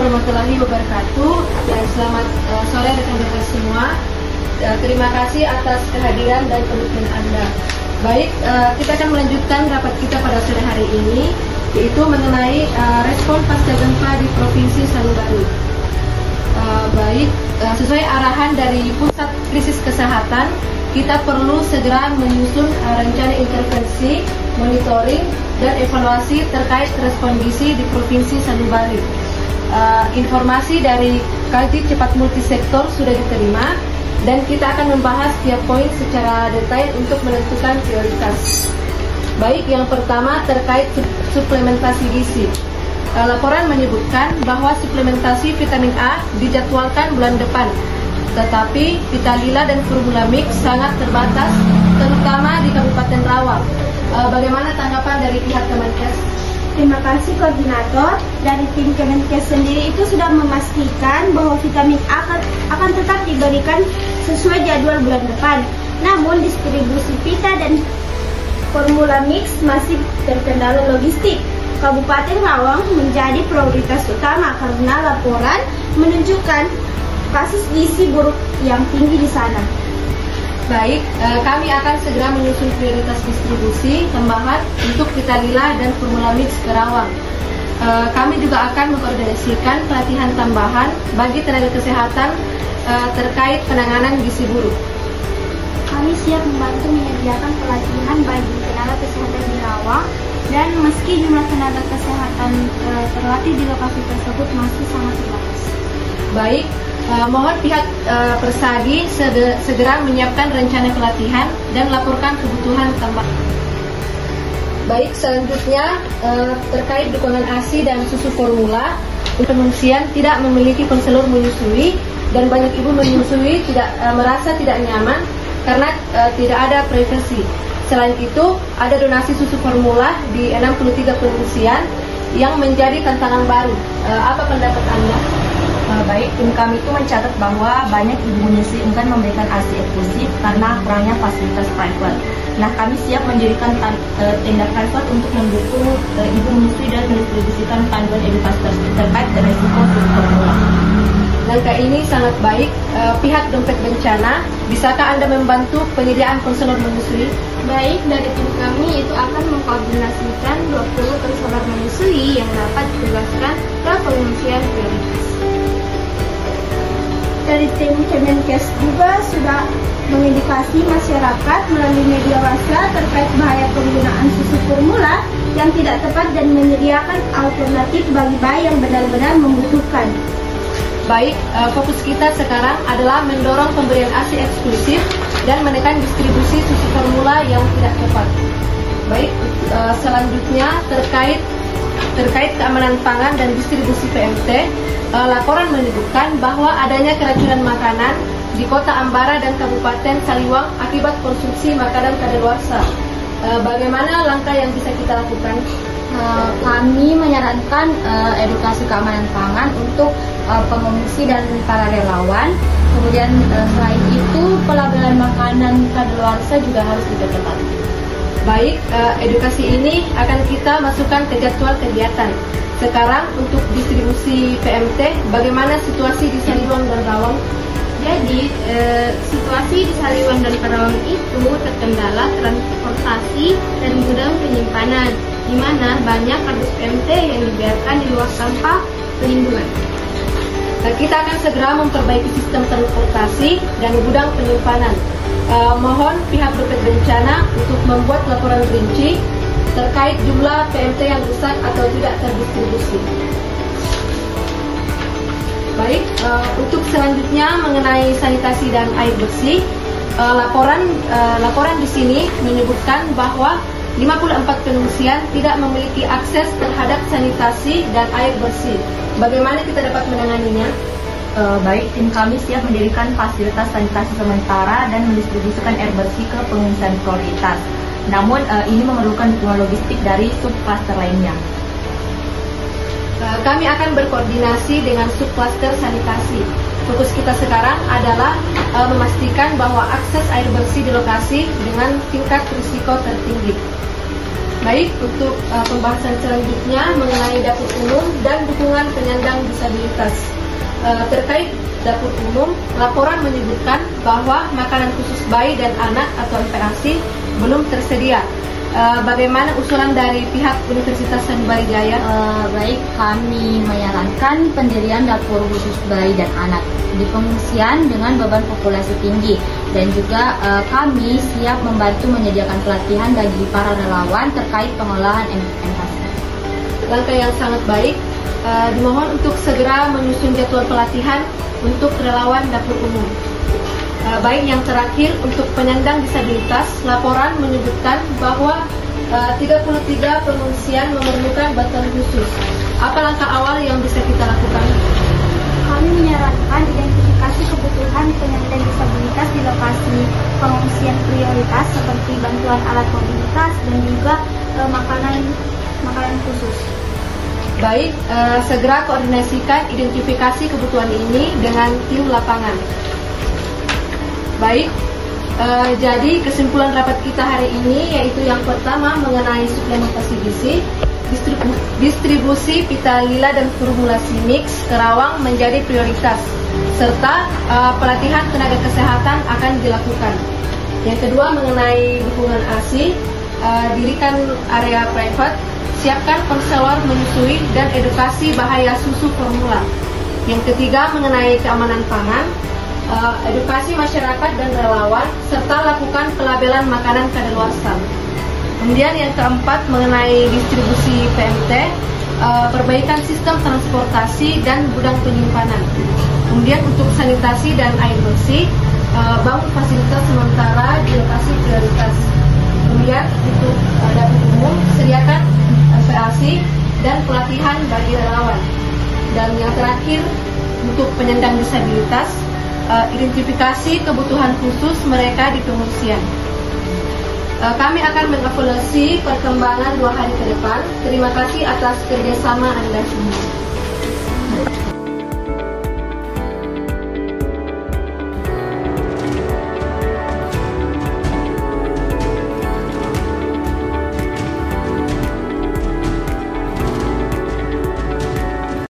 warahmatullahi wabarakatuh dan selamat sore rekan-rekan semua. Terima kasih atas kehadiran dan komitmen Anda. Baik, kita akan melanjutkan rapat kita pada sore hari ini, yaitu mengenai respon pasca gempa di Provinsi Sanu-Baru. Sesuai arahan dari Pusat Krisis Kesehatan, kita perlu segera menyusun rencana intervensi, monitoring, dan evaluasi terkait respon gizi di Provinsi Sanu-Baru. Informasi dari kajian cepat multisektor sudah diterima dan kita akan membahas setiap poin secara detail untuk menentukan prioritas. Baik, yang pertama terkait suplementasi gizi. Laporan menyebutkan bahwa suplementasi vitamin A dijadwalkan bulan depan, tetapi Vitalila dan Formula Mix sangat terbatas, terutama di Kabupaten Rawang. Bagaimana tanggapan dari pihak Kemenkes? Terima kasih Koordinator. Dari tim Kemenkes sendiri itu sudah memastikan bahwa vitamin A akan tetap diberikan sesuai jadwal bulan depan. Namun distribusi Vita dan Formula Mix masih terkendala logistik. Kabupaten Rawang menjadi prioritas utama karena laporan menunjukkan kasus gizi buruk yang tinggi di sana. Baik, kami akan segera menyusun prioritas distribusi tambahan untuk Vitalila dan Formula Mix ke Rawang. Kami juga akan mengkoordinasikan pelatihan tambahan bagi tenaga kesehatan terkait penanganan gizi buruk. Kami siap membantu menyediakan pelatihan bagi tenaga kesehatan di Rawang, dan meski jumlah tenaga kesehatan terlatih di lokasi tersebut masih sangat terbatas. Baik, mohon pihak Persagi segera menyiapkan rencana pelatihan dan laporkan kebutuhan tambahan. Baik, selanjutnya terkait dukungan ASI dan susu formula. Pengungsian tidak memiliki konselor menyusui dan banyak ibu menyusui merasa tidak nyaman karena tidak ada privasi. Selain itu, ada donasi susu formula di 63 pengungsian yang menjadi tantangan baru. Apa pendapat Anda? Baik, tim kami itu mencatat bahwa banyak ibu menyusui enggan memberikan ASI eksklusif karena kurangnya fasilitas private. Nah, kami siap mendirikan tenda private untuk mendukung ibu menyusui dan mendistribusikan panduan edukasi terkait resiko susu formula. Langkah ini sangat baik. Pihak Dompet Bencana, bisakah Anda membantu penyediaan konselor menyusui? Baik, dari tim kami itu akan mengkoordinasikan 20 konselor menyusui yang dapat ditugaskan ke pengungsian prioritas. Dari tim Kemenkes juga sudah mengedukasi masyarakat melalui media massa terkait bahaya penggunaan susu formula yang tidak tepat dan menyediakan alternatif bagi bayi yang benar-benar membutuhkan. Baik, fokus kita sekarang adalah mendorong pemberian ASI eksklusif dan menekan distribusi susu formula yang tidak tepat. Baik, selanjutnya terkait keamanan pangan dan distribusi PMT, laporan menyebutkan bahwa adanya keracunan makanan di Kota Ambara dan Kabupaten Saliwang akibat konsumsi makanan kadaluarsa. Bagaimana langkah yang bisa kita lakukan? Kami menyarankan edukasi keamanan pangan untuk pengungsi dan para relawan. Kemudian selain itu pelabelan makanan kadaluarsa juga harus diperketat. Baik, edukasi ini akan kita masukkan ke jadwal kegiatan. Sekarang untuk distribusi PMT, bagaimana situasi di Saliwang dan Rawang? Jadi, situasi di Saliwang dan Rawang itu terkendala transportasi dan gudang penyimpanan, di mana banyak kardus PMT yang dibiarkan di luar sampah pelindungan. Kita akan segera memperbaiki sistem transportasi dan gudang penyimpanan. Mohon pihak Dompet Bencana untuk membuat laporan rinci terkait jumlah PMT yang rusak atau tidak terdistribusi. Baik, untuk selanjutnya mengenai sanitasi dan air bersih, laporan di sini menyebutkan bahwa 54 pengungsian tidak memiliki akses terhadap sanitasi dan air bersih. Bagaimana kita dapat menanganinya? Baik, tim kami siap mendirikan fasilitas sanitasi sementara dan mendistribusikan air bersih ke pengungsian prioritas. Namun ini memerlukan dukungan logistik dari subklaster lainnya. Kami akan berkoordinasi dengan subklaster sanitasi. Fokus kita sekarang adalah memastikan bahwa akses air bersih di lokasi dengan tingkat risiko tertinggi. Baik, untuk pembahasan selanjutnya mengenai dapur umum dan dukungan penyandang disabilitas. Terkait dapur umum, laporan menyebutkan bahwa makanan khusus bayi dan anak atau MPASI belum tersedia. Bagaimana usulan dari pihak Universitas Sanubarijaya? Baik, kami menyarankan pendirian dapur khusus bayi dan anak di pengungsian dengan beban populasi tinggi, dan juga kami siap membantu menyediakan pelatihan bagi para relawan terkait pengolahan MPASI. Langkah yang sangat baik. Dimohon untuk segera menyusun jadwal pelatihan untuk relawan dapur umum. Baik, yang terakhir untuk penyandang disabilitas, laporan menyebutkan bahwa 33 pengungsian memerlukan bantuan khusus. Apa langkah awal yang bisa kita lakukan? Kami menyarankan identifikasi kebutuhan penyandang disabilitas di lokasi pengungsian prioritas seperti bantuan alat mobilitas dan juga makanan khusus. Baik, segera koordinasikan identifikasi kebutuhan ini dengan tim lapangan. Baik, jadi kesimpulan rapat kita hari ini yaitu yang pertama mengenai suplementasi gizi, distribusi pita lila dan formulasi mix Kerawang menjadi prioritas, serta pelatihan tenaga kesehatan akan dilakukan. Yang kedua mengenai dukungan ASI, dirikan area private, siapkan konselor menyusui dan edukasi bahaya susu formula. Yang ketiga mengenai keamanan pangan, edukasi masyarakat dan relawan, serta lakukan pelabelan makanan kadaluarsa. Kemudian yang keempat mengenai distribusi PMT, perbaikan sistem transportasi dan gudang penyimpanan. Kemudian untuk sanitasi dan air bersih, bangun fasilitas sementara di lokasi prioritas. Kemudian untuk dapur umum, sediakan MPASI dan pelatihan bagi relawan. Dan yang terakhir untuk penyandang disabilitas, identifikasi kebutuhan khusus mereka di pengungsian. Kami akan mengevaluasi perkembangan 2 hari ke depan. Terima kasih atas kerjasama Anda semua.